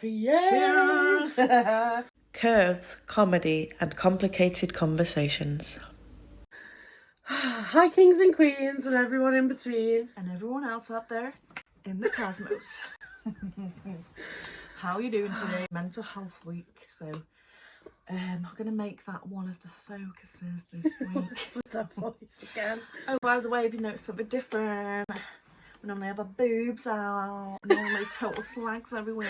Cheers! Curves, comedy, and complicated conversations. Hi, kings and queens, and everyone in between. And everyone else out there in the cosmos. How are you doing today? Mental Health Week, so I'm going to make that one of the focuses this week. With that voice again. Oh, by the way, if you notice something different, we normally have our boobs out, normally total slags every week.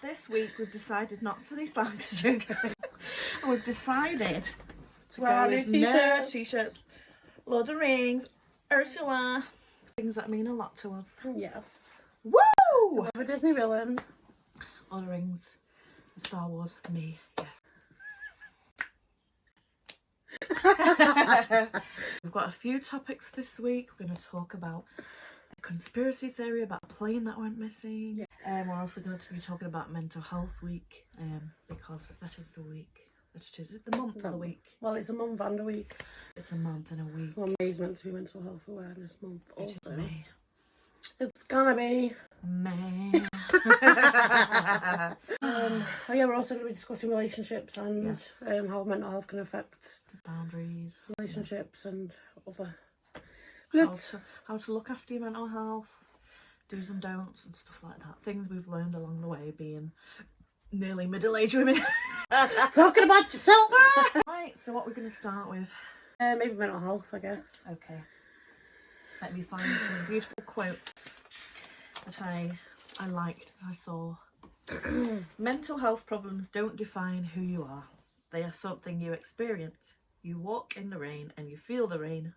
This week we've decided not to do slags, joking. We've decided to Wear go new with nerd t-shirts. t-shirts, Lord of the Rings, Ursula, things that mean a lot to us. Yes. Woo! Of a Disney villain. Lord of the Rings, Star Wars, me, yes. We've got a few topics this week. We're going to talk about a conspiracy theory about a plane that went missing. Yeah. We're also going to be talking about Mental Health Week because that is the week. That it is the month of the week. Well, it's a month and a week. It's a month and a week. Well, May's meant to be Mental Health Awareness Month also. It is May. It's gonna be. May. Oh yeah, we're also going to be discussing relationships and Yes. how mental health can affect Boundaries. relationships and other. How to look after your mental health. Do's and don'ts and stuff like that. Things we've learned along the way being nearly middle-aged women. Talking about yourself. Right, so what we're going to start with? Maybe mental health, I guess. Okay. Let me find some beautiful quotes that I liked, that I saw. Mental health problems don't define who you are. They are something you experience. You walk in the rain and you feel the rain,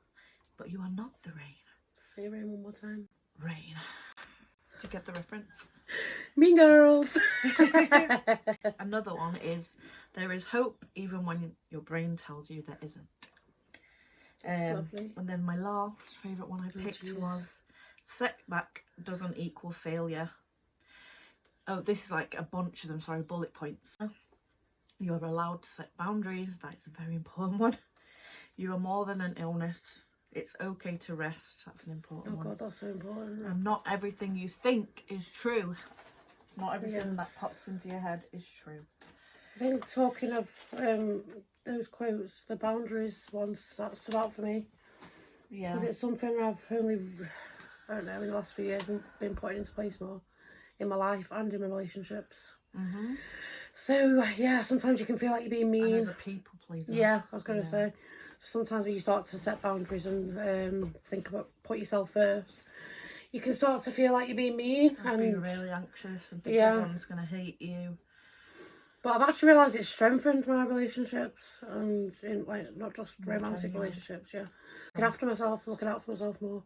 but you are not the rain. Say rain one more time. Rain. Did you get the reference? Mean Girls. Another one is, there is hope even when your brain tells you there isn't. That's lovely. And then my last favourite one I picked was, setback doesn't equal failure. Oh, this is like a bunch of them, sorry, bullet points. You are allowed to set boundaries, that's a very important one. You are more than an illness. It's okay to rest, that's an important one. Oh God, that's so important. And not everything you think is true. Not everything that pops into your head is true. I think talking of those quotes, the boundaries ones, that stood out for me. Yeah. Because it's something I've only, I don't know, in the last few years been putting into place more in my life and in my relationships. Mm-hmm. So yeah, sometimes you can feel like you're being mean. And as a people pleaser. Yeah, I was going to say. Sometimes when you start to set boundaries and think about put yourself first, you can start to feel like you're being mean and be really anxious and think everyone's going to hate you. But I've actually realised it's strengthened my relationships and in like not just romantic relationships. Yeah, looking after myself, looking out for myself more,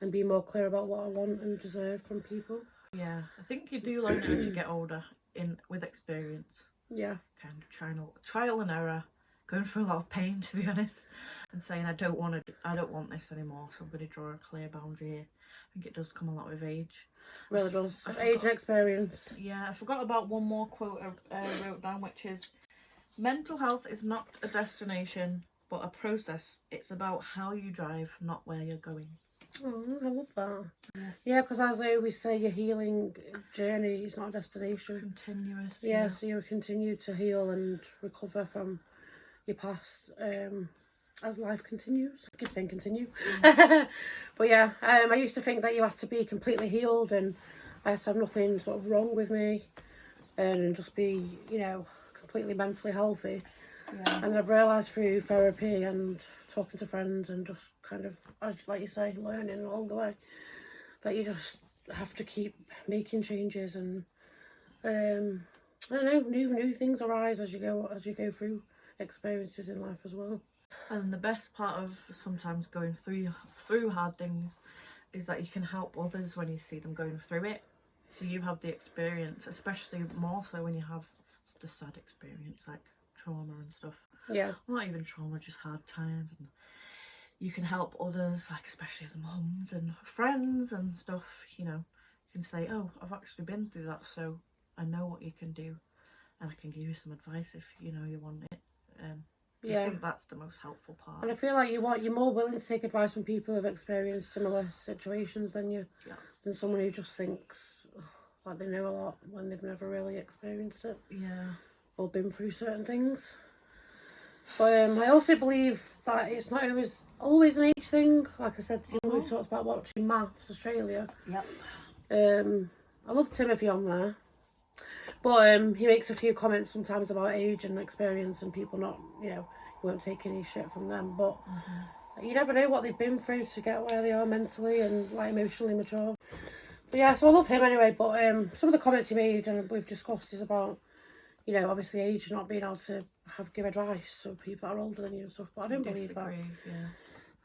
and being more clear about what I want and deserve from people. Yeah, I think you do learn it as you get older, with experience. Yeah, kind of trial and error, going through a lot of pain, to be honest, and saying I don't want this anymore, so I'm going to draw a clear boundary here. I think it does come a lot with age. Really does. Age and experience. Yeah, I forgot about one more quote I wrote down, which is, mental health is not a destination but a process. It's about how you drive, not where you're going. Oh, I love that. Yes. Yeah, because as I always say, your healing journey is not a destination. Continuous. Yeah, so you continue to heal and recover from your past as life continues. I keep saying continue. But yeah, I used to think that you had to be completely healed and I had to have nothing sort of wrong with me and just be, you know, completely mentally healthy. Yeah. And I've realised through therapy and talking to friends and just kind of, as like you say, learning along the way, that you just have to keep making changes and I don't know, new things arise as you go through experiences in life as well. And the best part of sometimes going through hard things is that you can help others when you see them going through it. So you have the experience, especially more so when you have the sad experience like trauma and stuff. Yeah. Not even trauma, just hard times. And you can help others, like especially as mums and friends and stuff, you know. You can say, oh, I've actually been through that, so I know what you can do. And I can give you some advice if, you know, you want it. I think that's the most helpful part. And I feel like you're more willing to take advice from people who've experienced similar situations than someone who just thinks, oh, like they know a lot when they've never really experienced it Yeah. or been through certain things. But I also believe that it's not always an age thing. Like I said, we've talked about watching Maths Australia. Yep. I love Timothy on there, but he makes a few comments sometimes about age and experience and people not, you won't take any shit from them. But you never know what they've been through to get where they are mentally and like emotionally mature. But yeah, so I love him anyway. But some of the comments he made and we've discussed is about, obviously age not being able to give advice to people that are older than you and stuff. But I don't believe that. Yeah.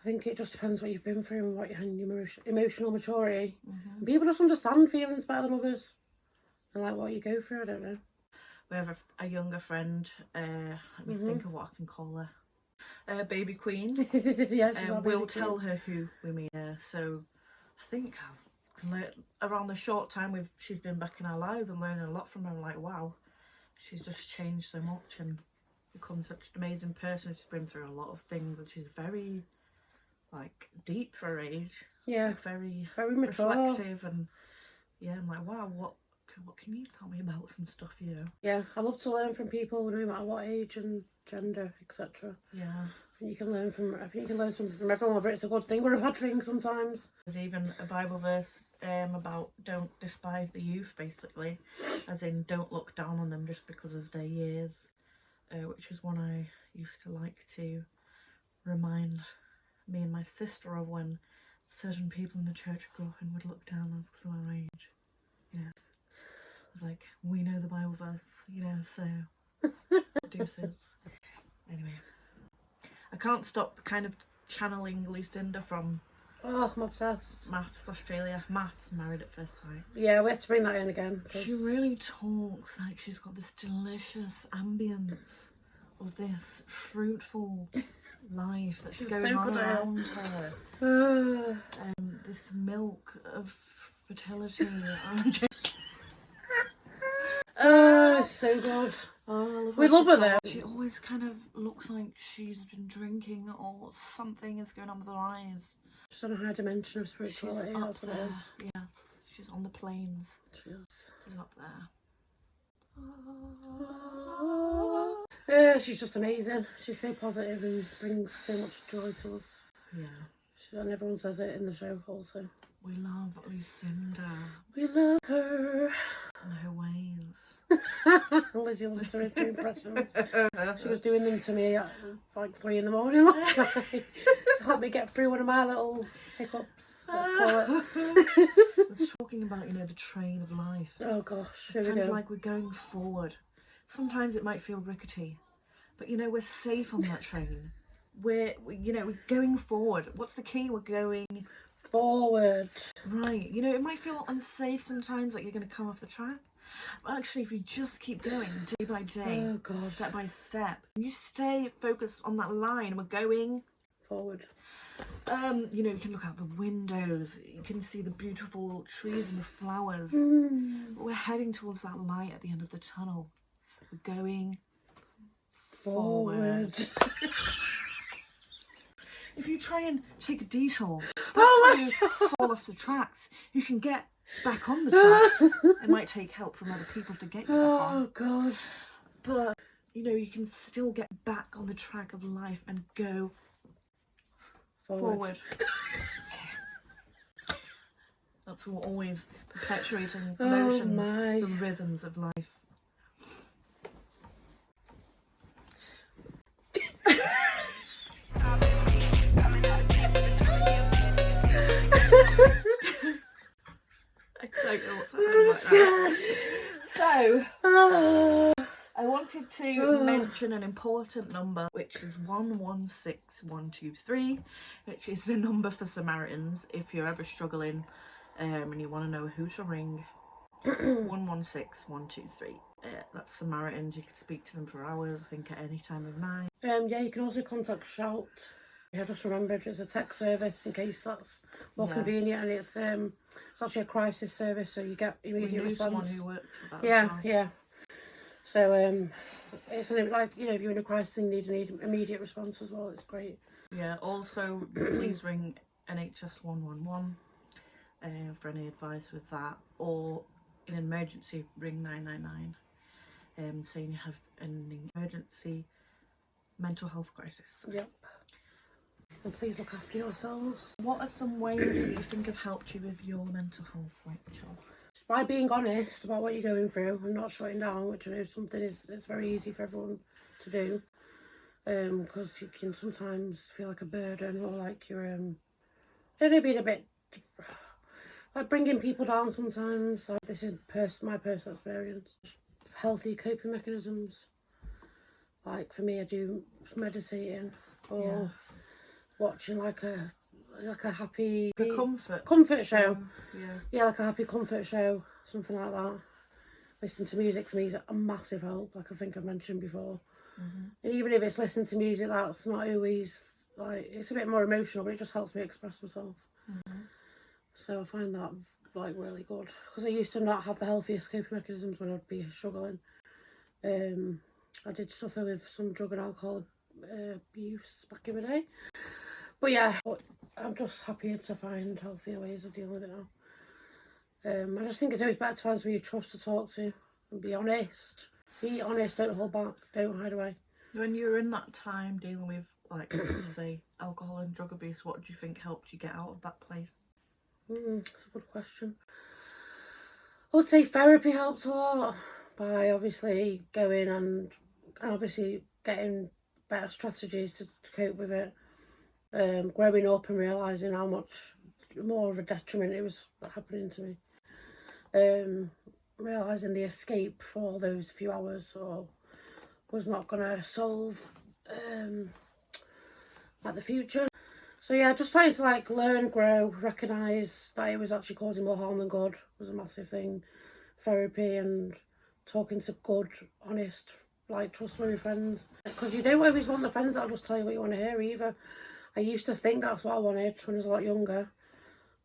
I think it just depends what you've been through and what your emotional maturity. And people just understand feelings better than others. And like what you go through, I don't know. We have a younger friend, let me think of what I can call her. Baby Queen. Yeah, she's our baby we'll queen. tell her who we mean. So I think around the short time she's been back in our lives and learning a lot from her. I'm like, wow, she's just changed so much and become such an amazing person. She's been through a lot of things and she's very like deep for her age. Yeah, like, very mature. reflective and yeah, I'm like, wow, what can you tell me about some stuff, Yeah, I love to learn from people no matter what age and gender, etc. Yeah. I think you can learn something from everyone, whether it's a good thing or a bad thing sometimes. There's even a Bible verse about don't despise the youth, basically, as in don't look down on them just because of their years, which is one I used to like to remind me and my sister of when certain people in the church grew up and would look down on us because of our age. It's like, we know the Bible verse, so deuces. Anyway, I can't stop kind of channeling Lucinda from I'm obsessed. Maths Australia. Maths Married at First Sight. Yeah, we had to bring that in again. She really talks like she's got this delicious ambience of this fruitful life that's going on around her. This milk of fertility. It's so good. We love her though. She always kind of looks like she's been drinking or something is going on with her eyes. She's on a high dimension of spirituality, that's what it is. Yes, she's on the planes. She is. She's up there. Yeah, she's just amazing. She's so positive and brings so much joy to us. Yeah. And everyone says it in the show also. We love Lucinda. We love her. And her ways. Lizzie loves to do impressions. She was doing them to me at like 3 in the morning last night to help me get through one of my little hiccups, let's call it. It's talking about, the train of life. Oh gosh, it's kind of like we're going forward. Sometimes it might feel rickety, but we're safe on that train. We're going forward. What's the key? We're going forward. Right. It might feel unsafe sometimes, like you're going to come off the track. But actually, if you just keep going day by day, step by step, you stay focused on that line, we're going forward. You can look out the windows, you can see the beautiful trees and the flowers. But we're heading towards that light at the end of the tunnel. We're going forward. If you try and take a detour, that's when you fall off the tracks. You can get back on the tracks. It might take help from other people to get you back on. Oh God. But you can still get back on the track of life and go forward. That's what always perpetuating emotions, the rhythms of life. I don't know what's happening right now. So, I wanted to mention an important number, which is 116123, which is the number for Samaritans if you're ever struggling and you want to know who to ring. 116123. That's Samaritans. You can speak to them for hours, I think, at any time of night. Yeah, you can also contact Shout. I just remembered it's a text service in case that's more convenient, and it's actually a crisis service, so you get immediate response. Someone who works for that. Yeah. So it's like if you're in a crisis and need immediate response as well. It's great. Yeah. Also, please ring NHS 111 for any advice with that, or in an emergency, ring 999, saying you have an emergency mental health crisis. Yep. And please look after yourselves. What are some ways that you think have helped you with your mental health, Rachel? Just by being honest about what you're going through and not shutting down, which I know something is very easy for everyone to do. Because you can sometimes feel like a burden, or like you're, I don't know, being a bit, like bringing people down sometimes. Like, this is my personal experience. Healthy coping mechanisms. Like for me, I do meditating or watching like a happy comfort show. Yeah. Yeah, like a happy comfort show, something like that. Listening to music for me is a massive help, like I think I've mentioned before. And even if it's listening to music that's not always, like, it's a bit more emotional, but it just helps me express myself. So I find that like really good, because I used to not have the healthiest coping mechanisms when I'd be struggling. I did suffer with some drug and alcohol abuse back in the day, but yeah, I'm just happier to find healthier ways of dealing with it now. I just think it's always better to find someone you trust to talk to and be honest. Be honest, don't hold back, don't hide away. When you were in that time dealing with, like, say, alcohol and drug abuse, what do you think helped you get out of that place? That's a good question. I would say therapy helped a lot, by obviously going and obviously getting better strategies to cope with it. Growing up and realising how much more of a detriment it was happening to me. Realising the escape for all those few hours was not going to solve like the future. So yeah, just trying to like learn, grow, recognise that it was actually causing more harm than good was a massive thing. Therapy and talking to good, honest, like trustworthy friends. Because you don't always want the friends that'll just tell you what you want to hear either. I used to think that's what I wanted when I was a lot younger.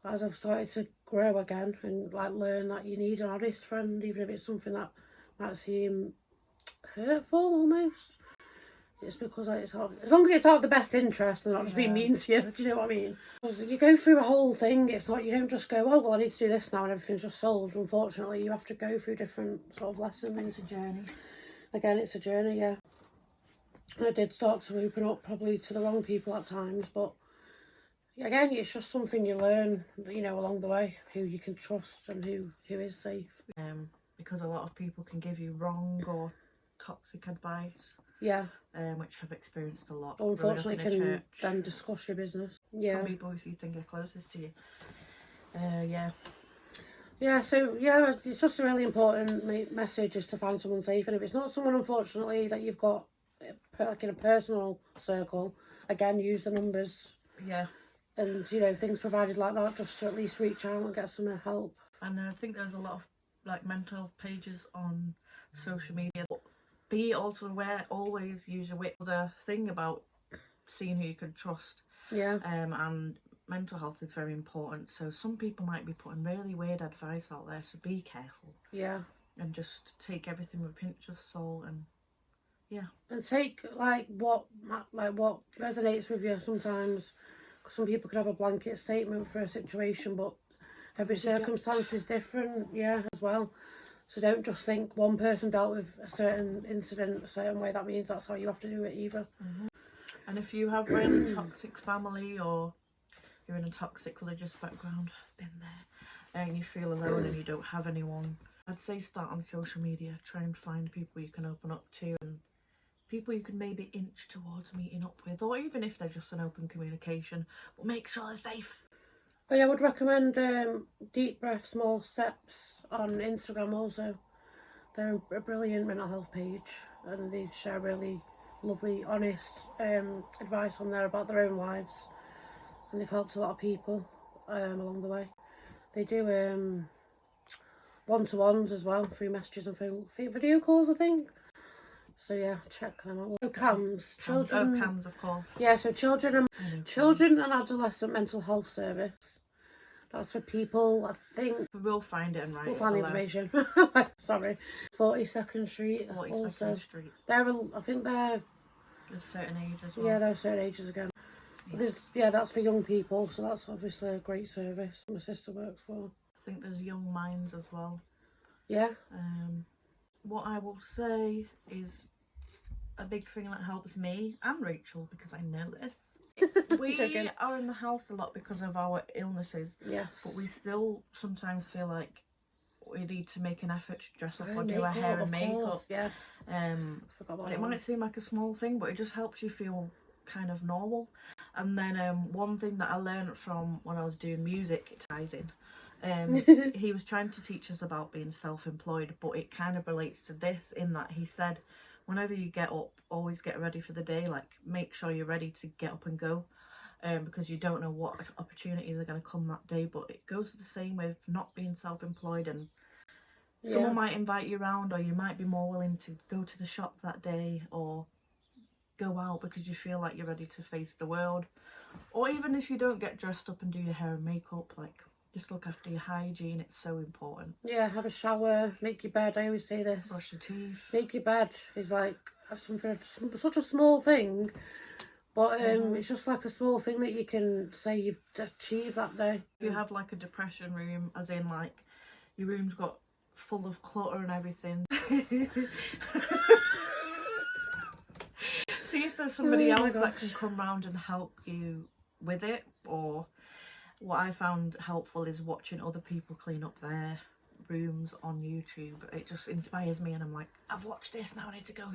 But as I've started to grow again and like learn that you need an honest friend, even if it's something that might seem hurtful almost. It's because like, it's out, as long as it's out of the best interest and not just being mean to you, do you know what I mean? Because you go through a whole thing, it's not, you don't just go, oh well, I need to do this now and everything's just solved. Unfortunately, you have to go through different sort of lessons. It's a journey. Again, it's a journey, yeah. And I did start to open up probably to the wrong people at times, but again, it's just something you learn, you know, along the way, who you can trust and who is safe. Because a lot of people can give you wrong or toxic advice. Yeah. Which I've experienced a lot. Or unfortunately can then discuss your business. Yeah. Some people, if you think are closest to you. Yeah, so yeah, it's just a really important message is to find someone safe. And if it's not someone, unfortunately, that you've got like in a personal circle, again, use the numbers. Yeah. And, you know, things provided like that, just to at least reach out and get some help. And I think there's a lot of like mental health pages on social media. Be also aware, always use a wit. The thing about seeing who you can trust. Yeah. And mental health is very important. So some people might be putting really weird advice out there, so be careful. Yeah. And just take everything with a pinch of salt and And take like what resonates with you sometimes. Some people can have a blanket statement for a situation, but every circumstance is different, yeah, as well. So don't just think one person dealt with a certain incident a certain way, that means that's how you have to do it either. And if you have really toxic family or you're in a toxic religious background, I've been there, and you feel alone and you don't have anyone, I'd say start on social media. Try and find people you can open up to and people you can maybe inch towards meeting up with, or even if they're just an open communication, but make sure they're safe. But yeah, I would recommend Deep Breath Small Steps on Instagram also. They're a brilliant mental health page and they share really lovely, honest advice on there about their own lives, and they've helped a lot of people along the way. They do one-to-ones as well, through messages and video calls, I think. So yeah, check them out. CAMS, children. CAMS, of course. Yeah, so children and adolescent mental health service. That's for people, I think. We'll find it and write We'll find the information. Sorry. 42nd Street. 42nd Street. I think they're a certain age as well. Yeah, they're certain ages again. Yes. That's for young people, so that's obviously a great service my sister works for. I think there's Young Minds as well. Yeah. What I will say is a big thing that helps me and Rachel, because I know this. We Joking. are in the house a lot because of our illnesses, Yes. but we still sometimes feel like we need to make an effort to dress up Hair or and do our hair and of makeup. course, yes. Forgot about And it that might one. seem like a small thing, but it just helps you feel kind of normal. And then one thing that I learned from when I was doing music, it ties in. He was trying to teach us about being self-employed, but it kind of relates to this in that he said, whenever you get up, always get ready for the day. Like, make sure you're ready to get up and go, because you don't know what opportunities are going to come that day. But it goes the same with not being self-employed, and someone might invite you around, or you might be more willing to go to the shop that day or go out because you feel like you're ready to face the world. Or even if you don't get dressed up and do your hair and makeup, like, just look after your hygiene. It's so important. Yeah, have a shower, make your bed. I always say this. Brush your teeth. Make your bed is like something, such a small thing, but it's just like a small thing that you can say you've achieved that day. If you have like a depression room, as in like your room's got full of clutter and everything, see if there's somebody else that can come round and help you with it. Or what I found helpful is watching other people clean up their rooms on YouTube. It just inspires me, and I'm like, I've watched this, now I need to go.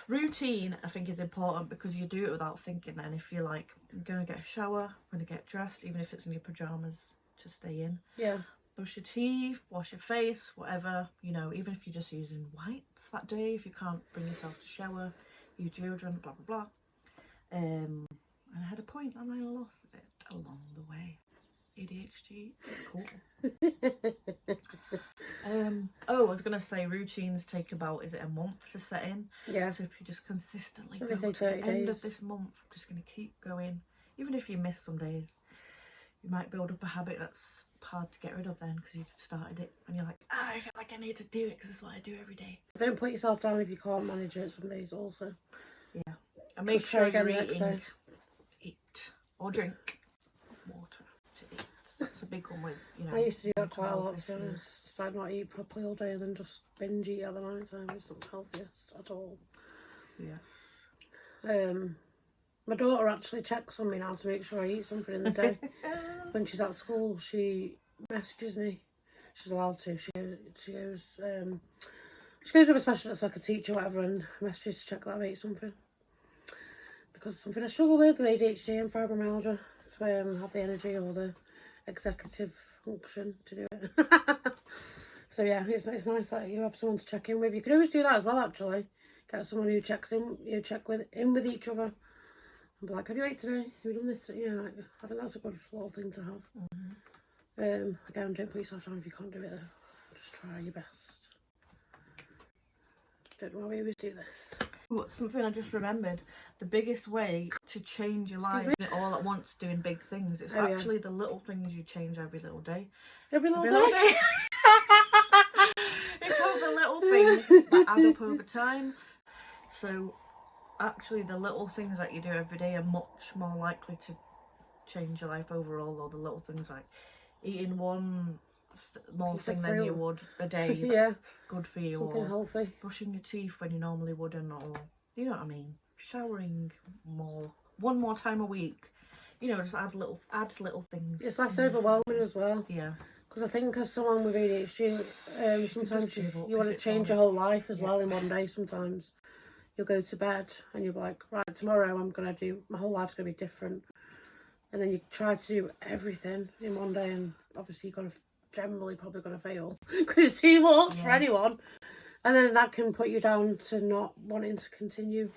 Routine, I think, is important because you do it without thinking. And if you're like, I'm going to get a shower, I'm going to get dressed, even if it's in your pyjamas, to stay in. Yeah. Brush your teeth, wash your face, whatever, you know, even if you're just using wipes that day, if you can't bring yourself to shower, use deodorant, blah, blah, blah. And I had a point and I lost it along the way. ADHD, cool. I was going to say routines take about, is it a month to set in? Yeah. So if you just consistently I'm go gonna to say the 30 end days. of this month, I'm just going to keep going. Even if you miss some days, you might build up a habit that's hard to get rid of then because you've started it and you're like, I feel like I need to do it because it's what I do every day. Don't put yourself down if you can't manage it some days also. Yeah. And make Just try sure again you're the next eating, day. eat or drink water to eat. That's a big one with, you know. I used to do that quite a mental lot, health to be issues. honest. I'd not eat properly all day and then just binge eat at the night time. It's not the healthiest at all. Yeah. My daughter actually checks on me now to make sure I eat something in the day. When she's at school, she messages me. She's allowed to. She goes with a specialist, like a teacher or whatever, and messages to check that I've ate something. Because it's something I struggle with ADHD and fibromyalgia. So I have the energy or the executive function to do it. So yeah, it's nice that you have someone to check in with. You can always do that as well, actually. Get someone who checks in, you check with each other. And be like, have you ate today? Have you done this? Yeah, like, I think that's a good little thing to have. Again, don't put yourself down if you can't do it though. Just try your best. Don't know why we always do this. Ooh, something I just remembered, the biggest way to change your life isn't all at once doing big things. It's actually the little things you change every little day. Every little day. It's all the little things that add up over time. So actually the little things that you do every day are much more likely to change your life overall. Or the little things like eating one more thing than you would a day that's good for you, something or healthy. brushing your teeth when you normally wouldn't, or you know what I mean, showering more, one more time a week, you know, just add little things. It's less overwhelming as well. Yeah. Because I think as someone with ADHD, sometimes you want to change all- your whole life as well in one day. Sometimes you'll go to bed and you'll be like, right, tomorrow my whole life's going to be different. And then you try to do everything in one day, and obviously you're generally probably going to fail because it's too much for anyone. And then that can put you down to not wanting to continue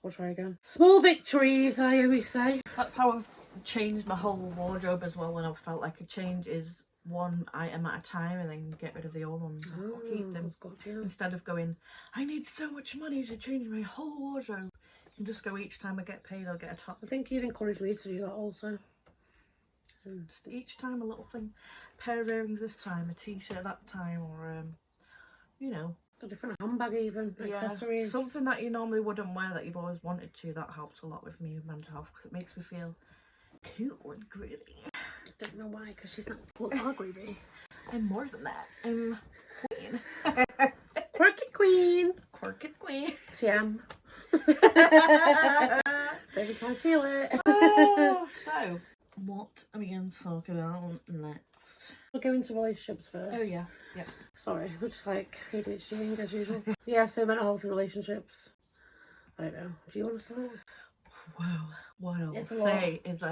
or try again. Small victories, I always say. That's how I've changed my whole wardrobe as well. When I've felt like a change is one item at a time and then get rid of the old ones. I've got to keep them. That's good, yeah. Instead of going, I need so much money to change my whole wardrobe. You can just go each time I get paid, I'll get a top. I think you've encouraged me to do that also. Just each time a little thing. A pair of earrings this time, a t-shirt that time, or you know, A different handbag even, accessories. Something that you normally wouldn't wear that you've always wanted to. That helps a lot with me with mental health because it makes me feel cool and groovy. I don't know why, because she's not cool or groovy. I'm more than that. I'm queen. Quirky queen. Quirky queen. TM. Baby trying to steal it. Oh, so, what are we going to talk about next? We'll go into relationships first. Oh, yeah. Yep. Sorry, we're just like ADHD as usual. Yeah, so mental health and relationships. I don't know. Do you want to start? Well, what I'll It's a say is,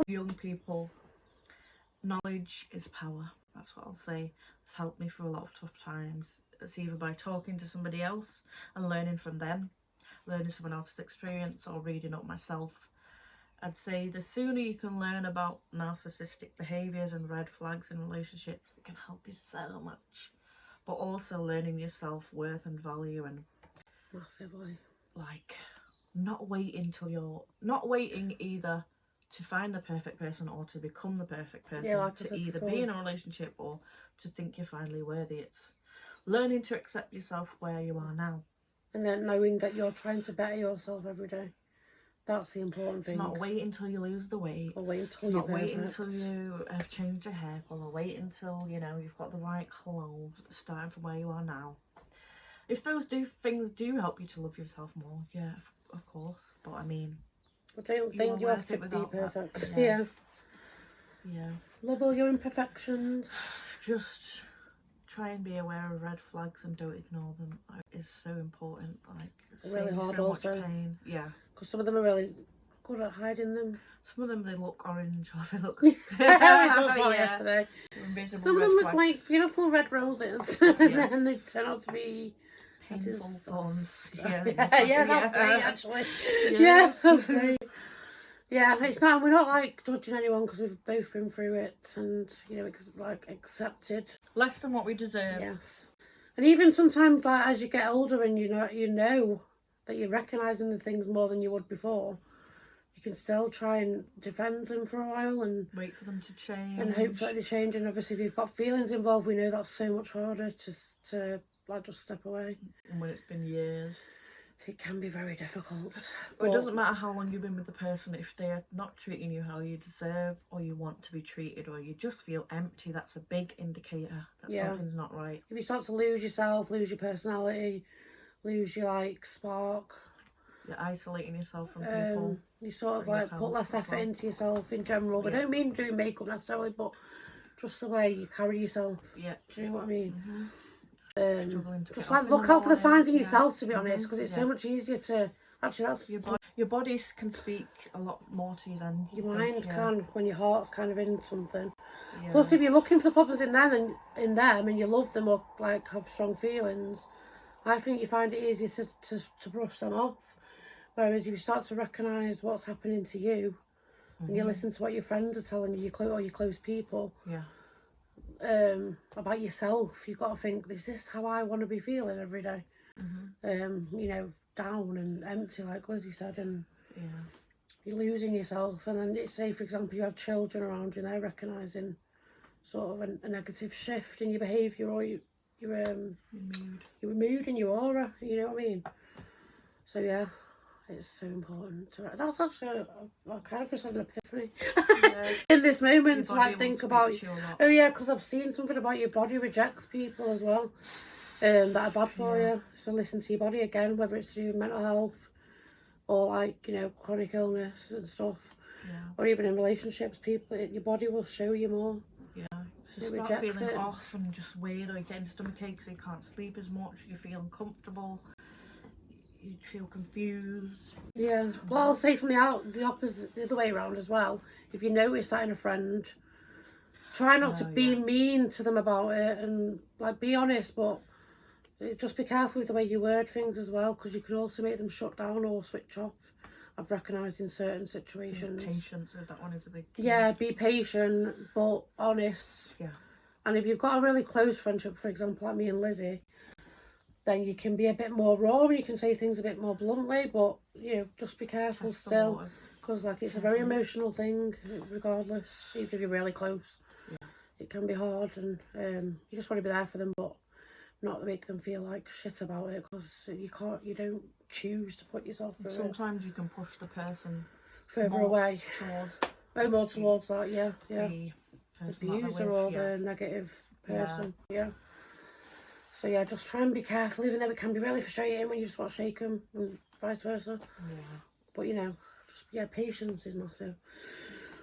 young people, knowledge is power. That's what I'll say. It's helped me through a lot of tough times. It's either by talking to somebody else and learning from them, learning someone else's experience, or reading up myself. I'd say the sooner you can learn about narcissistic behaviours and red flags in relationships, it can help you so much. But also learning your self-worth and value, and Massively. like not waiting either to find the perfect person or to become the perfect person, Yeah, like I to said either before. be in a relationship or to think you're finally worthy. It's learning to accept yourself where you are now. And then knowing that you're trying to better yourself every day. That's the important thing. It's not waiting until you lose the weight. Or wait until It's you're not waiting perfect. until you have changed your hair colour. Wait until, you know, you've got the right clothes, starting from where you are now. If those things do help you to love yourself more, yeah, of course. But I mean, I don't you think are you have worth to it be without that. perfect. Yeah. Yeah. yeah, Love all your imperfections. just try and be aware of red flags and don't ignore them. Is so important. Like, They're really saves hard so also. much pain. Yeah. Because some of them are really good at hiding them. Some of them, they look orange or they look We talked about yeah, yesterday. invisible Some of red them look flags. like beautiful red roses. And Yes. then they turn out to be Painful just- thorns. yeah, that's great actually. Yeah, that's great. Yeah, it's not. We're not like judging anyone because we've both been through it, and you know, it's like accepted. Less than what we deserve. Yes, and even sometimes, like as you get older, and you know that you're recognising the things more than you would before, you can still try and defend them for a while and Wait for them to change. and hope that they change. And obviously, if you've got feelings involved, we know that's so much harder to like just step away. And when it's been years. It can be very difficult. But it doesn't matter how long you've been with the person, if they're not treating you how you deserve, or you want to be treated, or you just feel empty, that's a big indicator that something's not right. If you start to lose yourself, lose your personality, lose your like spark, You're isolating yourself from people. you sort of from like yourself put less as effort well. into yourself in general. We don't mean doing makeup necessarily, but just the way you carry yourself. Yeah. Do you know what I mean? Struggling to Just get up like in look the out for the signs in morning. yourself, to be honest, because it's Yeah. so much easier to actually that's Your body can speak a lot more to you than you your think, mind yeah. can when your heart's kind of in something. Yeah. Plus, if you're looking for the problems in them and you love them or like have strong feelings, I think you find it easier to brush them off. Whereas if you start to recognise what's happening to you, and you listen to what your friends are telling you, your close people, Yeah. about yourself, you've got to think, is this how I want to be feeling every day? You know, down and empty, like Lizzie said, and Yeah. you're losing yourself. And then it's say, for example, you have children around you and they're recognising sort of a negative shift in your behaviour or your mood and your aura, you know what I mean? So yeah, it's so important to that's actually I kind of just had an epiphany Yeah. in this moment Your to body like will think speak about to you a lot. oh yeah, because I've seen something about your body rejects people as well that are bad for you. So listen to your body again, whether it's to do with mental health or like, you know, chronic illness and stuff, Yeah. or even in relationships, your body will show you more. Yeah. So It start rejects feeling it. off and just weird, or you're getting stomach aches, so you can't sleep as much, you feel uncomfortable, you feel confused. Yeah. Well, I'll say from the opposite, the other way around as well. If you notice that in a friend, try not to be mean to them about it and like be honest, but just be careful with the way you word things as well, because you can also make them shut down or switch off. I've recognised in certain situations. Patience, that one is a big key. Yeah, be patient but honest. Yeah. And if you've got a really close friendship, for example, like me and Lizzie, then you can be a bit more raw and you can say things a bit more bluntly, but, you know, just be careful Test the still, waters. because, like, it's a very emotional thing, regardless, even if you're really close. Yeah. It can be hard, and you just want to be there for them, but not make them feel like shit about it, because you don't choose to put yourself through it. Sometimes you can push the person Further more away. towards More towards that, yeah. the person that they're Abuser with, or yeah. the negative person. Yeah. So yeah, just try and be careful, even though it can be really frustrating when you just want to shake them and vice versa. Yeah. But you know, just patience is massive.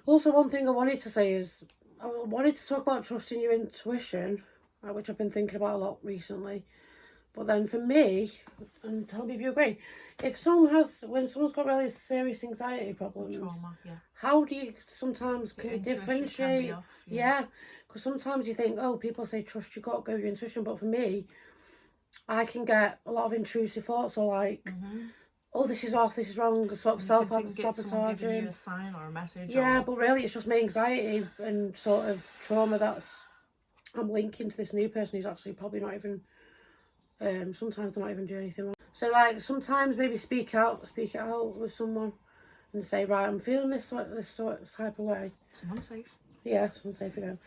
Also, one thing I wanted to say is I wanted to talk about trusting your intuition, which I've been thinking about a lot recently. But then for me, and tell me if you agree, when someone's got really serious anxiety problems, Trauma, yeah. how do you sometimes can Your you intuition differentiate? can be off, Yeah, because sometimes you think, oh, people say trust your gut, go with your intuition, but for me, I can get a lot of intrusive thoughts, or like, oh, this is off, this is wrong, sort of self-sabotaging. Giving you a sign or a message. Yeah, but really it's just my anxiety and sort of trauma I'm linking to this new person who's actually probably not even, sometimes they're not even doing anything wrong. So like sometimes maybe speak it out with someone and say, right, I'm feeling this type of way. Someone's safe. Yeah, someone's safe again.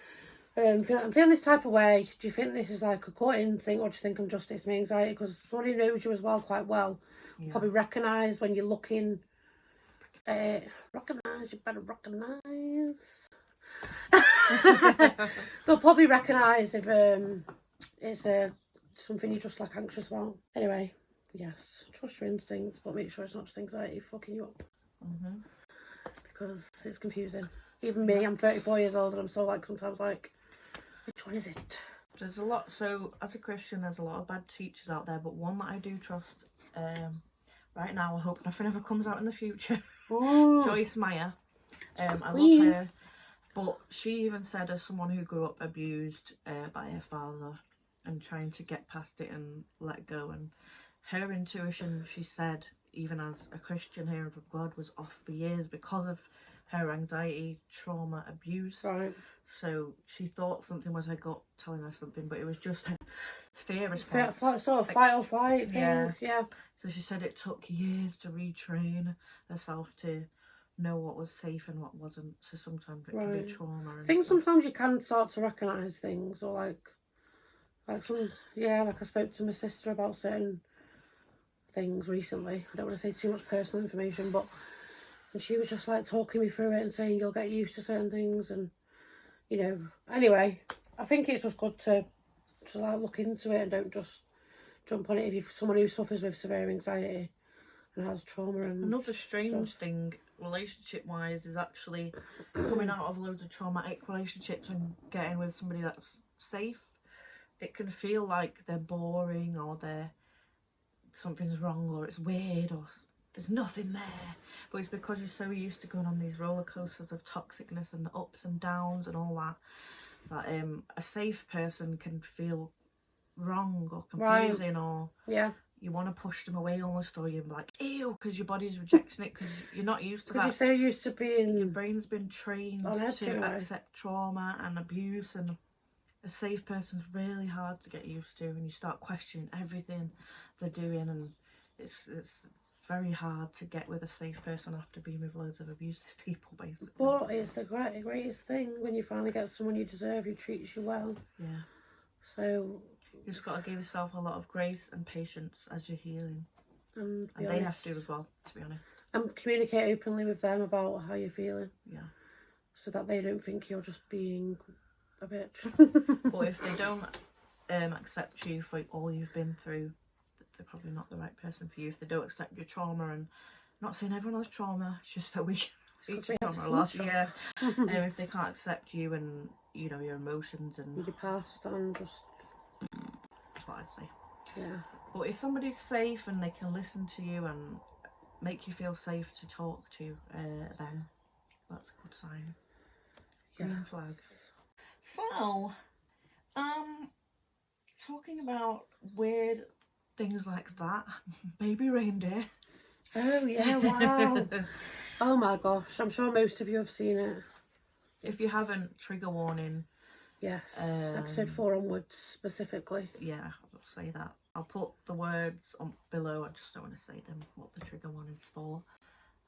I'm feeling this type of way. Do you think this is like a gut-in thing, or do you think I'm just it's my anxiety? Because someone who knows you as well quite well will probably recognise when you're looking. You better recognise. They'll probably recognise if it's something you're just like anxious about. Anyway, yes, trust your instincts, but make sure it's not just anxiety fucking you up. Because it's confusing. Even me, I'm 34 years old and I'm still like sometimes like, which one is it? There's a lot, so as a Christian there's a lot of bad teachers out there, but one that I do trust right now, I hope nothing ever comes out in the future. Joyce Meyer. I love her, but she even said, as someone who grew up abused by her father and trying to get past it and let go, and her intuition, she said, even as a Christian hearing from God, was off for years because of her anxiety, trauma, abuse. Right. So she thought something was her gut telling her something, but it was just her fear response. Sort of fight or flight thing. Yeah. So she said it took years to retrain herself to know what was safe and what wasn't. So sometimes it can be trauma. I think sometimes you can start to recognise things, or like I spoke to my sister about certain things recently. I don't want to say too much personal information, but and she was just like talking me through it and saying you'll get used to certain things, and you know. Anyway, I think it's just good to like look into it and don't just jump on it if you're someone who suffers with severe anxiety and has trauma. And another strange thing relationship wise is actually coming out of loads of traumatic relationships and getting with somebody that's safe. It can feel like they're boring, or something's wrong, or it's weird, or there's nothing there. But it's because you're so used to going on these roller coasters of toxicness and the ups and downs and all that, that a safe person can feel wrong or confusing, or you want to push them away almost, or you're like, ew, because your body's rejecting it because you're not used to that. Because you're so used to being... Your brain's been trained to accept trauma and abuse, and a safe person's really hard to get used to, and you start questioning everything they're doing, and it's very hard to get with a safe person after being with loads of abusive people, basically. But it's the greatest thing when you finally get someone you deserve who treats you well. Yeah. So you just got to give yourself a lot of grace and patience as you're healing. And they have to as well, to be honest. And communicate openly with them about how you're feeling. Yeah. So that they don't think you're just being a bitch. But if they don't accept you for all you've been through, they're probably not the right person for you. If they don't accept your trauma, and I'm not saying everyone has trauma, it's just that we each trauma a lot. Yeah. If they can't accept you and your emotions and your past, and just that's what I'd say. Yeah. But if somebody's safe and they can listen to you and make you feel safe to talk to them, that's a good sign. Green flag. So, talking about weird things like that, baby reindeer. Oh yeah, wow. Oh my gosh, I'm sure most of you have seen it. If you haven't, trigger warning. Yes, episode 4 onwards specifically. Yeah, I'll say that. I'll put the words on below. I just don't want to say them, what the trigger warning's for.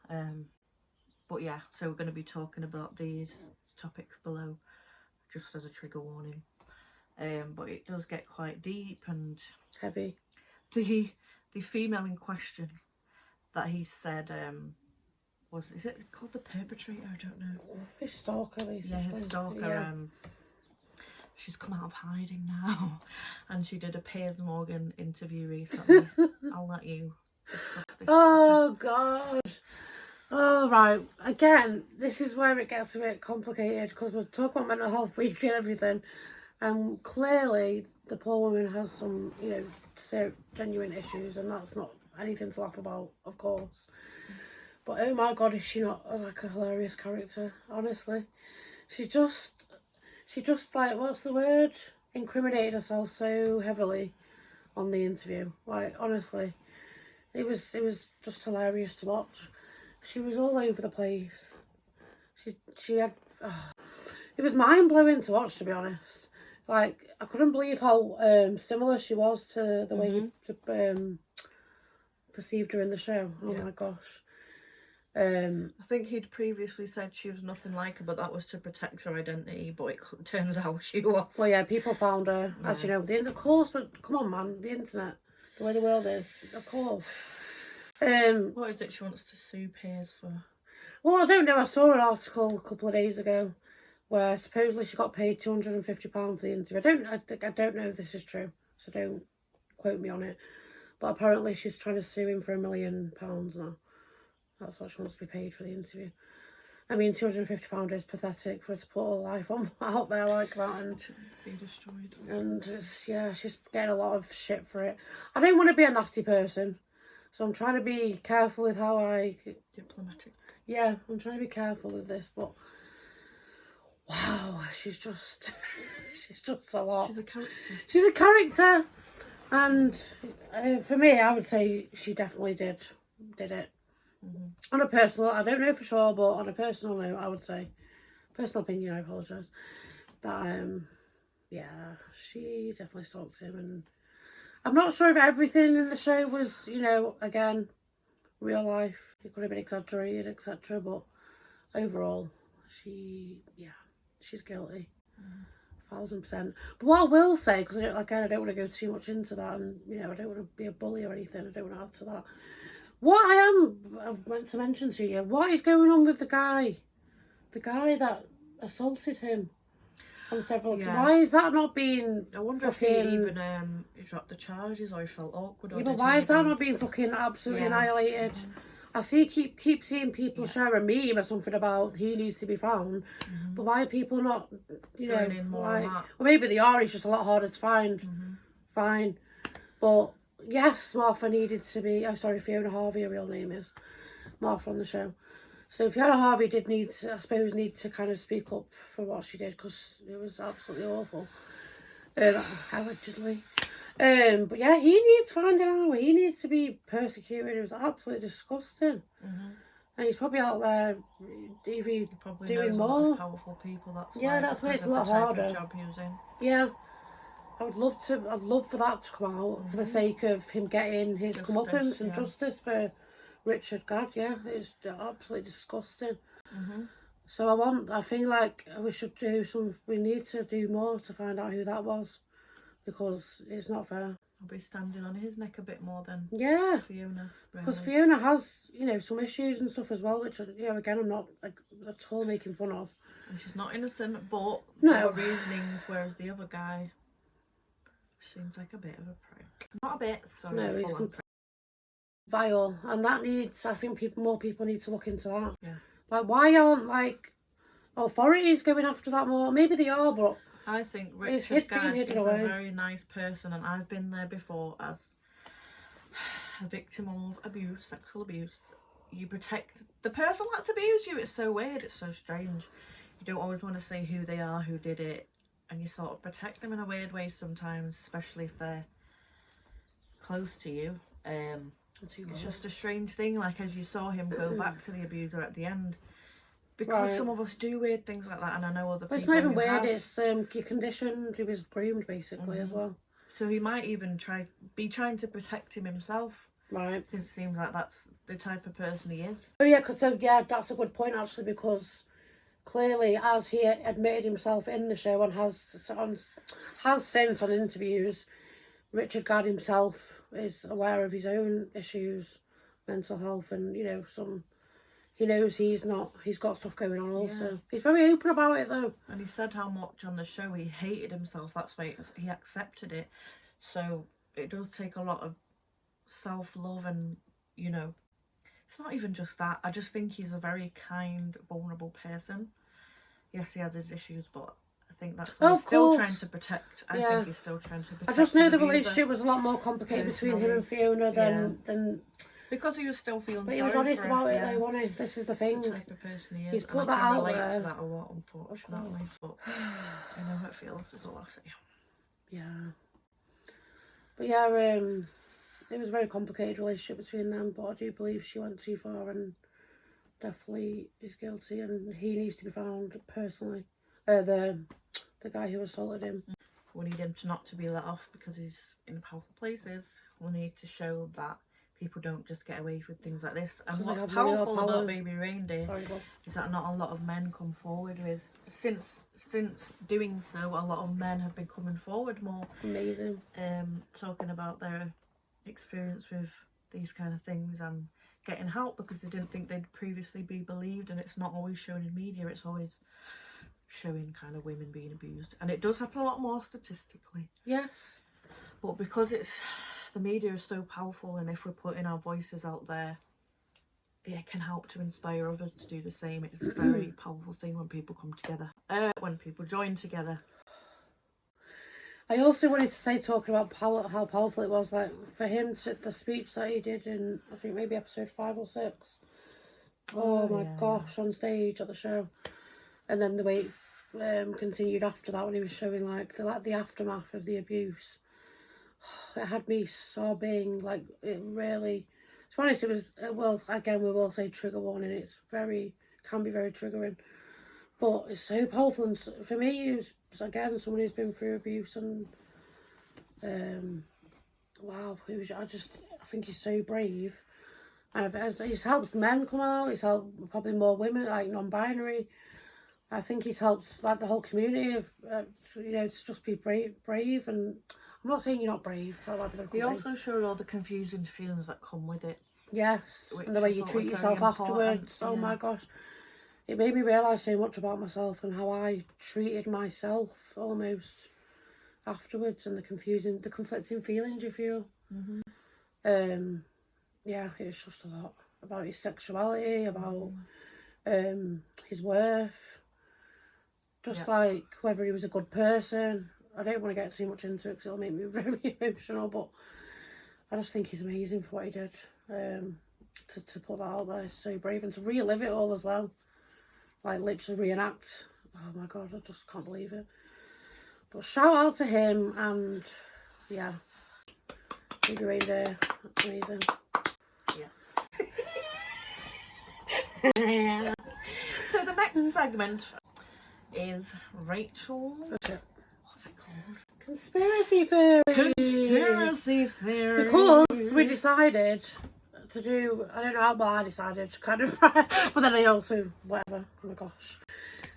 But yeah, so we're going to be talking about these topics below, just as a trigger warning. But it does get quite deep and heavy. The female in question that he said is it called the perpetrator? I don't know. His stalker, basically. Yeah, his stalker. she's come out of hiding now, and she did a Piers Morgan interview recently. I'll let you discuss this. Oh God. Oh right. Again, this is where it gets a bit complicated because we're talking about mental health week and everything, and clearly the poor woman has some, genuine issues, and that's not anything to laugh about, of course. But oh my God, is she not like a hilarious character? Honestly, she just like, what's the word? Incriminated herself so heavily on the interview. Like, honestly, it was just hilarious to watch. She was all over the place. She had, it was mind blowing to watch, to be honest. Like, I couldn't believe how similar she was to the way you perceived her in the show. Oh my gosh. I think he'd previously said she was nothing like her, but that was to protect her identity. But it turns out she was. Well, yeah, people found her, as you know, of course, but come on, man, the internet, the way the world is, of course. What is it she wants to sue Piers for? Well, I don't know. I saw an article a couple of days ago where supposedly she got paid £250 for the interview. I don't know if this is true, so don't quote me on it. But apparently she's trying to sue him for £1 million now. That's what she wants to be paid for the interview. I mean, £250 is pathetic for her to put her life on out there like that and be destroyed. And she's getting a lot of shit for it. I don't want to be a nasty person, so I'm trying to be careful with how I diplomatic. Yeah, I'm trying to be careful with this, but wow, she's just a lot. She's a character. She's a character, and for me, I would say she definitely did it. On a personal, I don't know for sure, but on a personal note, I would say, personal opinion, I apologise, that she definitely stalked him, and I'm not sure if everything in the show was, again, real life. It could have been exaggerated, etc. But overall, she's guilty, 1000%. But what I will say, because I don't want to go too much into that, and I don't want to be a bully or anything. I don't want to add to that. What I've meant to mention to you, what is going on with the guy that assaulted him on several? Why is that not being? I wonder if he even he dropped the charges or he felt awkward. But why is that not being fucking absolutely annihilated? I keep seeing people share a meme or something about he needs to be found, but why are people not, well, maybe they are. It's just a lot harder to find. Fine, but. Yes, Martha needed to be... Oh, sorry, Fiona Harvey, her real name is. Martha on the show. So Fiona Harvey did need to kind of speak up for what she did, because it was absolutely awful. Allegedly. But yeah, he needs finding out. He needs to be persecuted. It was absolutely disgusting. And he's probably out there doing more. A lot of powerful people, that's why it's a lot harder. Job he was in. Yeah. I'd love for that to come out for the sake of him getting his comeuppance and justice for Richard Gadd. Yeah, it's absolutely disgusting. So I think like we need to do more to find out who that was, because it's not fair. I'll be standing on his neck a bit more than Fiona. Because Fiona has, some issues and stuff as well, which, again, I'm not at all making fun of. And she's not innocent, but no reasonings, whereas the other guy seems like a bit of a prick. Not a bit, sorry. No, he's vile, and that needs. I think more people need to look into that. Yeah. Like, why aren't authorities going after that more? Maybe they are, but I think Richard Gadd is a very nice person, and I've been there before as a victim of abuse, sexual abuse. You protect the person that's abused you. It's so weird. It's so strange. You don't always want to say who they are, who did it. And you sort of protect them in a weird way sometimes, especially if they're close to you. It's just a strange thing, like as you saw him go back to the abuser at the end. Because some of us do weird things like that, and I know other people. It's not even weird, it's you're conditioned, he was groomed basically as well. So he might even be trying to protect him himself. Right. Because it seems like that's the type of person he is. Oh yeah, that's a good point actually, because clearly, as he admitted himself in the show and has since on interviews, Richard Gadd himself is aware of his own issues, mental health, and some he knows he's got stuff going on also. He's very open about it though. And he said how much on the show he hated himself. That's why he accepted it. So it does take a lot of self-love, and you know, it's not even just that. I just think he's a very kind, vulnerable person. Yes, he has his issues, but I think that's what he's still trying to protect. I think he's still trying to protect. I just know the relationship was a lot more complicated between him and Fiona than because he was still feeling. But he was honest about it though, wasn't he? This is the thing. That's the type of person he is. He's put that out there. I can relate to that a lot, unfortunately. But I know how it feels, is all I say. Yeah. But yeah, it was a very complicated relationship between them, but I do believe she went too far and definitely is guilty, and he needs to be found personally. The guy who assaulted him. We need him not to be let off because he's in powerful places. We need to show that people don't just get away with things like this. And what's powerful about Baby Reindeer is that not a lot of men come forward with. Since doing so, a lot of men have been coming forward more. Amazing. Talking about their experience with these kind of things and getting help because they didn't think they'd previously be believed. And it's not always shown in media, it's always showing kind of women being abused, and it does happen a lot more statistically. Yes, but because the media is so powerful, and if we're putting our voices out there, it can help to inspire others to do the same. It's a very powerful thing when people come together, when people join together. I also wanted to say, talking about how powerful it was, like for him to the speech that he did in, I think maybe episode 5 or 6. Oh my gosh, on stage at the show. And then the way it continued after that, when he was showing like the aftermath of the abuse, it had me sobbing. Like, it really, to be honest, it was, well, again, we will say trigger warning, it's can be very triggering, but it's so powerful. And for me, it was, again, someone who's been through abuse, and wow, I think he's so brave, and he's helped men come out, he's helped probably more women, like non-binary. I think he's helped like the whole community of, to just be brave. And I'm not saying you're not brave. He also showed all the confusing feelings that come with it. Yes, and the way you treat yourself afterwards. Oh my gosh. It made me realise so much about myself and how I treated myself almost afterwards, and the conflicting feelings you feel. Yeah, it was just a lot about his sexuality, about his worth. Just like whether he was a good person. I don't want to get too much into it because it'll make me very emotional, but I just think he's amazing for what he did. To put that out there, so brave, and to relive it all as well. Like, literally reenact. Oh my god, I just can't believe it. But shout out to him, and yeah. Baby Reindeer, amazing. Yes. So the next segment is Rachel. What's it called? Conspiracy theory. Conspiracy theory. Because we decided to do, I don't know how well I decided, kind of, but then I also, whatever, oh my gosh,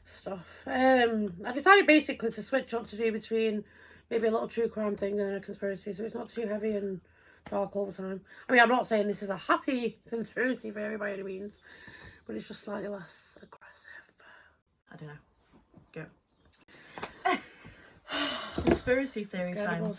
stuff. I decided basically to switch up to do between maybe a little true crime thing and a conspiracy, so it's not too heavy and dark all the time. I mean, I'm not saying this is a happy conspiracy theory by any means, but it's just slightly less aggressive. I don't know. Go. Conspiracy theory time. I'll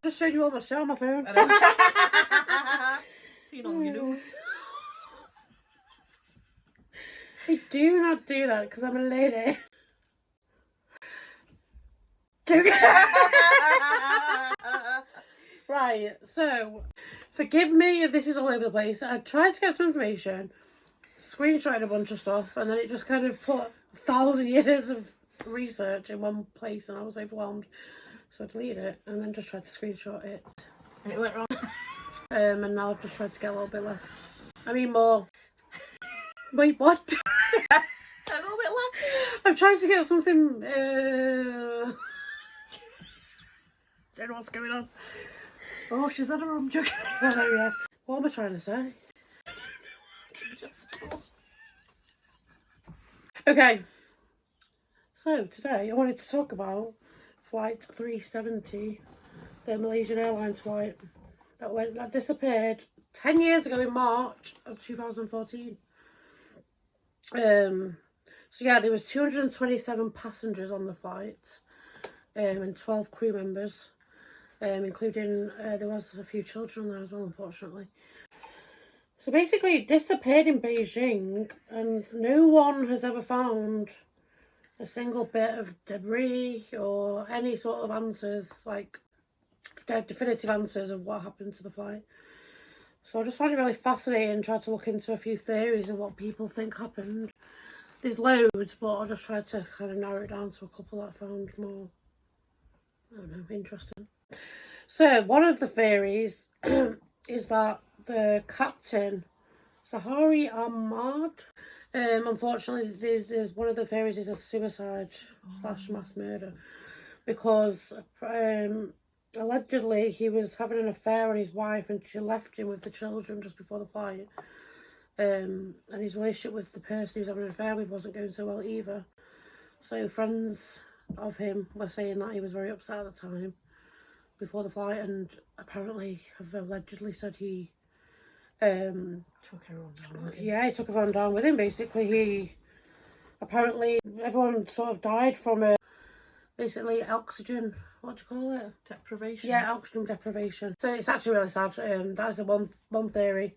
just show you all my shit on my phone. You know, you know. I do not do that because I'm a lady. Right, so forgive me if this is all over the place. I tried to get some information, screenshotted a bunch of stuff, and then it just kind of put 1,000 years of research in one place, and I was overwhelmed. So I deleted it and then just tried to screenshot it. And it went wrong. And now I've just tried to get a little bit less. I mean, more. Wait, what? A little bit less. I'm trying to get something. Don't know what's going on. Oh, she's had a rum jug. Oh, yeah. What am I trying to say? Okay. So today I wanted to talk about Flight 370, the Malaysian Airlines flight that disappeared 10 years ago in March of 2014. So yeah, there was 227 passengers on the flight, and 12 crew members, including there was a few children there as well, unfortunately. So basically, it disappeared in Beijing, and no one has ever found a single bit of debris or any sort of answers, like definitive answers of what happened to the flight. So I just find it really fascinating and tried to look into a few theories of what people think happened. There's loads, but I just tried to kind of narrow it down to a couple that I found more, I don't know, interesting. So one of the theories is that the captain, Zahari Ahmad, unfortunately, there's one of the theories is a suicide / mass murder, because allegedly he was having an affair on his wife and she left him with the children just before the flight. And his relationship with the person he was having an affair with wasn't going so well either. So friends of him were saying that he was very upset at the time before the flight, and apparently have allegedly said he Took everyone down with him. yeah, he took everyone down with him. Basically, he apparently everyone sort of died from basically oxygen. What do you call it? Deprivation. Yeah, oxygen deprivation. So it's actually really sad. That is the one theory,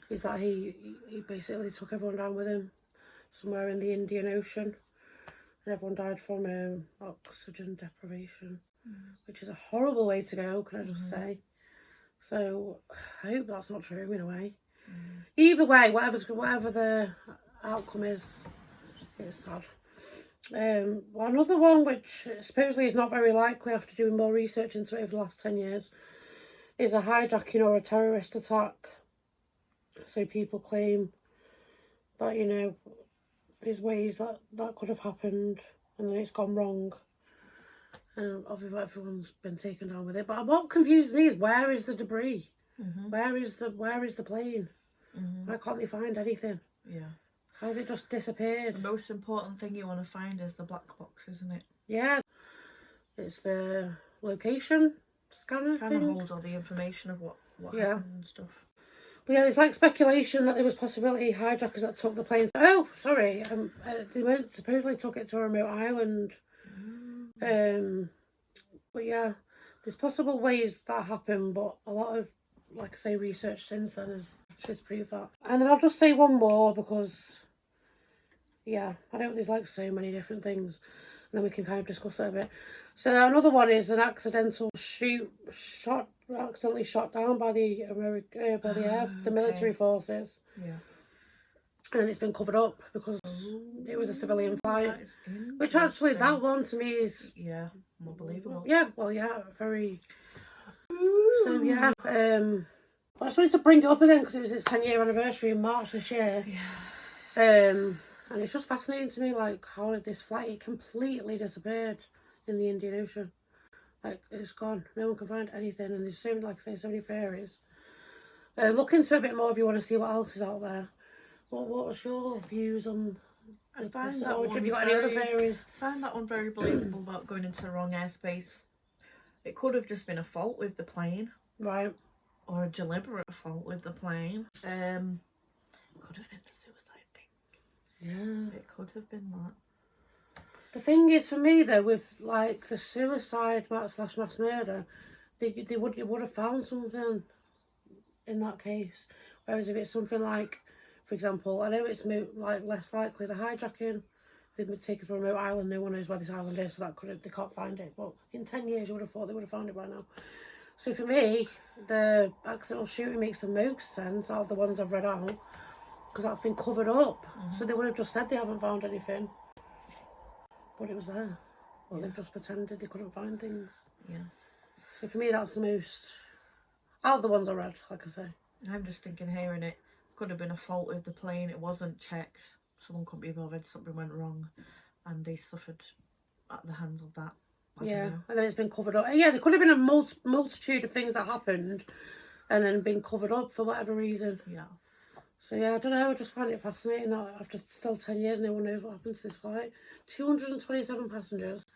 is that he basically took everyone down with him somewhere in the Indian Ocean, and everyone died from oxygen deprivation, which is a horrible way to go. Can I just say? So I hope that's not true in a way. Either way, whatever the outcome is, it's sad. Another one, which supposedly is not very likely after doing more research into it over the last 10 years, is a hijacking or a terrorist attack. So people claim that, you know, there's ways that could have happened and then it's gone wrong. And obviously everyone's been taken down with it. But what confused me is, where is the debris? Where is the plane? Why can't they find anything? Yeah. How's it just disappeared? The most important thing you want to find is the black box, isn't it? Yeah, it's the location scanner Kind of thing. holds all the information of what Yeah. happened and stuff. But yeah, there's like speculation that there was possibility hijackers that took the plane. Oh, sorry, they supposedly took it to a remote island. But yeah, there's possible ways that happened, but a lot of, like I say, research since then has disproved that. And then I'll just say one more, because yeah, I know there's like so many different things, and then we can kind of discuss it a bit. So another one is an accidentally shot down by the military forces, Yeah. and it's been covered up because it was a civilian flight. Which actually, that one to me is, yeah, more believable. yeah, well, yeah, very. So yeah, I just wanted to bring it up again because it was its 10-year anniversary in March this year. Yeah. And it's just fascinating to me, like, how did this flight, it completely disappeared in the Indian Ocean. Like, it's gone. No one can find anything, and there's so many, like I say, so many theories. Look into it a bit more if you want to see what else is out there. What's your views on? I find that or one have you got any other very- theories? I find that one very believable about going into the wrong airspace. It could have just been a fault with the plane, Right. or a deliberate fault with the plane. Could have been the suicide thing. Yeah. It could have been that. The thing is, for me though, with like the suicide / mass murder, they would have found something in that case. Whereas if it's something like, for example, I know it's like less likely the hijacking, they would take it from a remote island. No one knows where this island is, so they can't find it. But in 10 years, you would have thought they would have found it by now. So for me, the accidental shooting makes the most sense out of the ones I've read out, because that's been covered up. So they would have just said they haven't found anything, but it was there. But they've just pretended they couldn't find things. Yes. So for me, that's the most, out of the ones I read, like I say. I'm just thinking here, and it could have been a fault with the plane. It wasn't checked. Someone couldn't be bothered. Something went wrong, and they suffered at the hands of that. I don't know. And then it's been covered up. Yeah, there could have been a multitude of things that happened, and then been covered up for whatever reason. Yeah. So yeah, I don't know, I just find it fascinating that after still 10 years no one knows what happened to this flight. 227 passengers,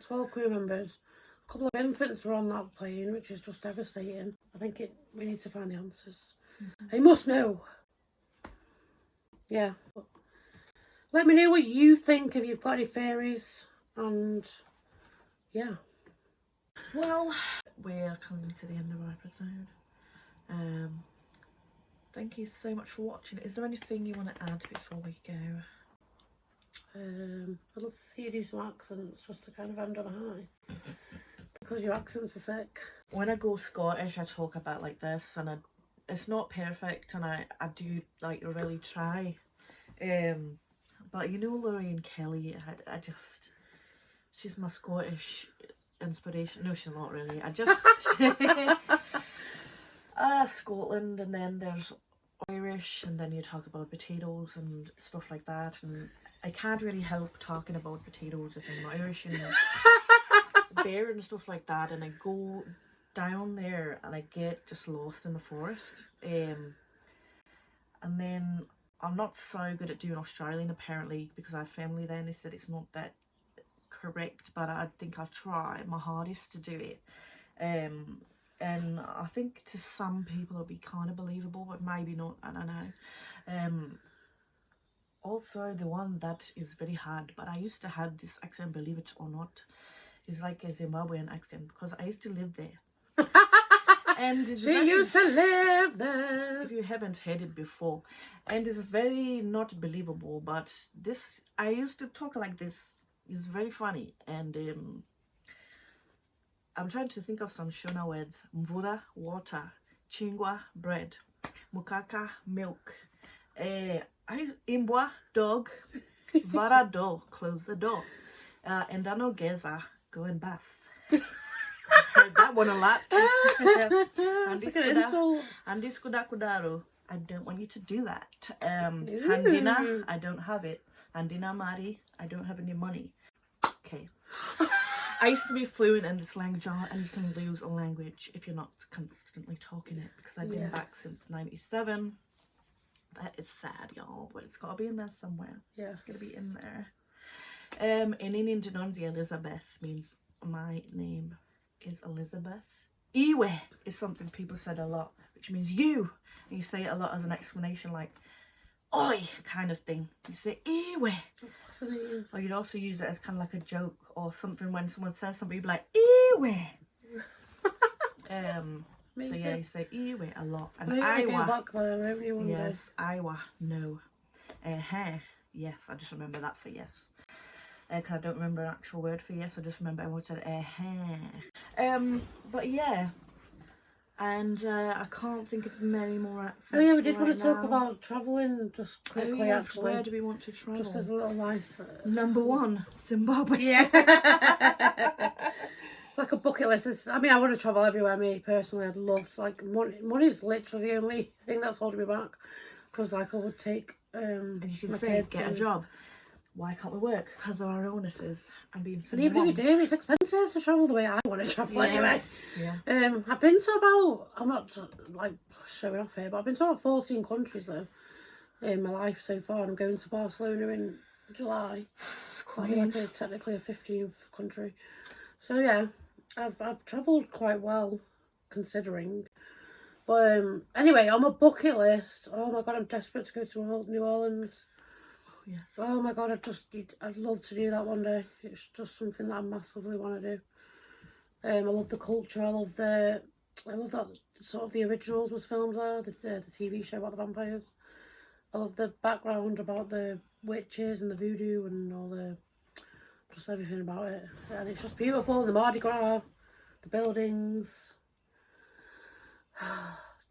12 crew members, a couple of infants were on that plane, which is just devastating. I think we need to find the answers. I must know. Yeah. Let me know what you think, if you've got any theories, and yeah. Well, we're coming to the end of our episode. Thank you so much for watching. Is there anything you want to add before we go? I'd love to see you do some accents just to kind of end on a high. Because your accents are sick. When I go Scottish, I talk about like this, and it's not perfect, and I do like really try. But you know, Lorraine Kelly, I just, she's my Scottish inspiration. No, she's not really. I just Scotland, and then there's Irish, and then you talk about potatoes and stuff like that, and I can't really help talking about potatoes if I'm Irish and bear and stuff like that, and I go down there and I get just lost in the forest, and then I'm not so good at doing Australian apparently, because I have family there and they said it's not that correct, but I think I'll try my hardest to do it. And I think to some people it'll be kind of believable, but maybe not, I don't know. Also, the one that is very hard, but I used to have this accent, believe it or not, is like a Zimbabwean accent, because I used to live there. And it's used to live there. If you haven't heard it before, and it's very not believable, but this, I used to talk like this. It's very funny, and I'm trying to think of some Shona words. Mvura, water. Chingwa, bread. Mukaka, milk. Imbwa, dog. Vara, door, close the door. Endano geza, go and bath. Heard that one a lot. Andi skuda kudaro. I don't want you to do that. Handina, I don't have it. Handina mari, I don't have any money. Okay. I used to be fluent in this language, and you can lose a language if you're not constantly talking it, because I've been back since 97. That is sad, y'all, but it's got to be in there somewhere. Yeah, it's got to be in there. In Indonesian, Elizabeth means my name is Elizabeth. Iwe is something people said a lot, which means you. And you say it a lot as an explanation, like oi kind of thing. You say Iwe. That's fascinating. Or you'd also use it as kind of like a joke or something when someone says something, you'd be like Iwe. So yeah, you say Iwe a lot. And I Iwa. go back there, won't you, one day? Yes, Iwa, no. Yes, I just remember that for yes. Because I don't remember an actual word for yes, I just remember I wanted but yeah, and I can't think of many more accents. Oh yeah, we did want to now. talk about travelling just quickly. Oh, yes. Actually, Where do we want to travel? just as a little nice Number one, Zimbabwe. Yeah. Like a bucket list. I mean, I want to travel everywhere. Me personally, I'd love, like, money's literally the only thing that's holding me back, because like I would take and you can my say kids get a job. Why can't we work? Because there are illnesses and being and even if you do, it's expensive to travel the way I want to travel anyway. Yeah. I've been to about, I'm not like showing off here, but I've been to about 14 countries though in my life so far. I'm going to Barcelona in July. That'll be like technically a 15th country. So yeah, I've travelled quite well considering. But anyway, on my bucket list, oh my god, I'm desperate to go to New Orleans. Yes. Oh my god, I'd love to do that one day. It's just something that I massively want to do. I love the culture. I love that sort of the originals was filmed there. The TV show about the vampires. I love the background about the witches and the voodoo and all just everything about it. And it's just beautiful. The Mardi Gras, the buildings.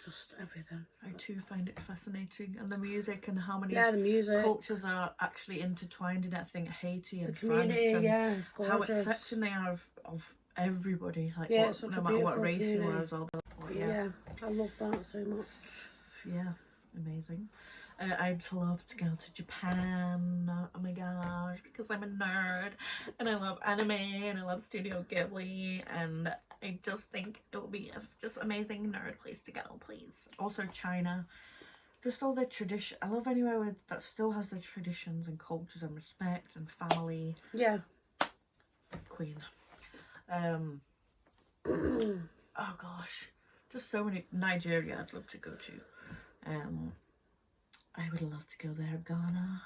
Just everything. I too find it fascinating, and the music and how many the music cultures are actually intertwined in. I think Haiti and the community, France, and it's how gorgeous. accepting they are of everybody, like it's such no a matter what beautiful race you community. are as well. Yeah, I love that so much. Yeah, amazing. I'd love to go to Japan. Oh my gosh, because I'm a nerd and I love anime and I love Studio Ghibli, and I just think it will be a just amazing nerd place to go, please. Also China. just all their tradition. I love anywhere that still has their traditions and cultures and respect and family. Yeah. Queen. Oh gosh, just so many. Nigeria, I'd love to go to. I would love to go there. Ghana.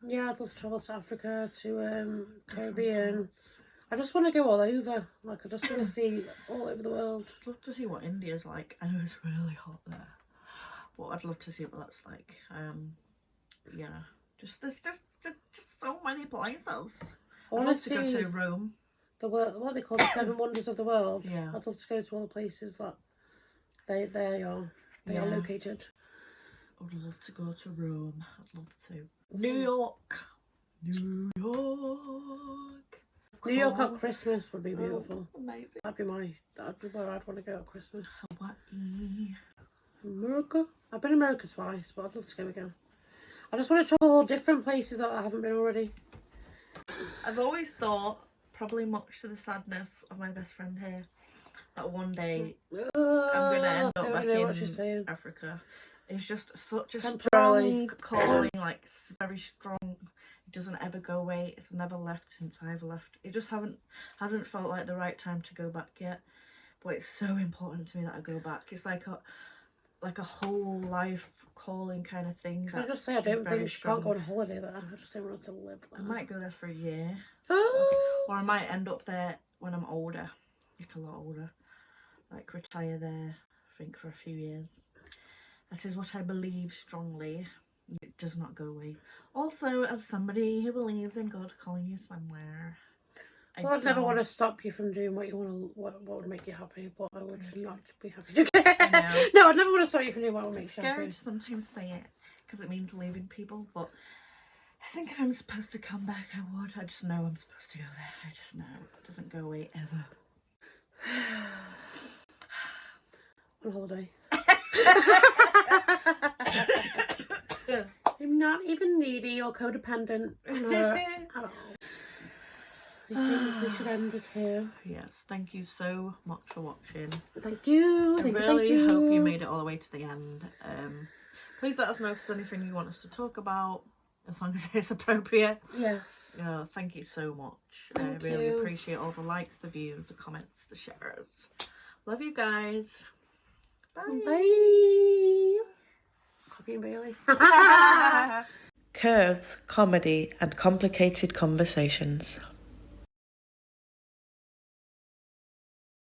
Yeah, I'd love to travel to Africa, to Caribbean. I just want to go all over. Like, I just want to see all over the world. I'd love to see what India's like. I know it's really hot there, but I'd love to see what that's like. Yeah, there's just so many places. I I'd want love to to go see to Rome. the world. What they call the 7 wonders of the world. Yeah. I'd love to go to all the places that they are located. I would love to go to Rome. I'd love to. New York. New York. New York at Christmas would be beautiful. Amazing. That'd be where I'd want to go at Christmas. Hawaii. America. I've been to America twice, but I'd love to go again. I just want to travel all different places that I haven't been already. I've always thought, probably much to the sadness of my best friend here, that one day I'm going to end up back in Africa. It's just such a strong calling, like very strong. It doesn't ever go away. It's never left since I've left. It just hasn't felt like the right time to go back yet. But it's so important to me that I go back. It's like a whole life calling kind of thing. Can I just say I don't think she can't go on holiday there. I just don't want her to live there. I might go there for a year. Oh. Or I might end up there when I'm older, like a lot older. Like retire there, I think, for a few years. That is what I believe strongly. It does not go away. Also, as somebody who believes in God calling you somewhere, I'd never want to stop you from doing what you want to, what would make you happy, but I would not be happy. No, I'd never want to stop you from doing what would make you happy. It's scary to sometimes say it because it means leaving people, but I think if I'm supposed to come back, I would. I just know I'm supposed to go there. I just know it doesn't go away ever. On holiday. I'm not even needy or codependent on her at all. I think we should end it here. Yes, thank you so much for watching. Thank you. I really hope you made it all the way to the end. Please let us know if there's anything you want us to talk about, as long as it's appropriate. Yes. Thank you so much. Thank I really you. appreciate all the likes, the views, the comments, the shares. Love you guys. Bye. Bye. Copy and Bailey. Curves, comedy, and complicated conversations.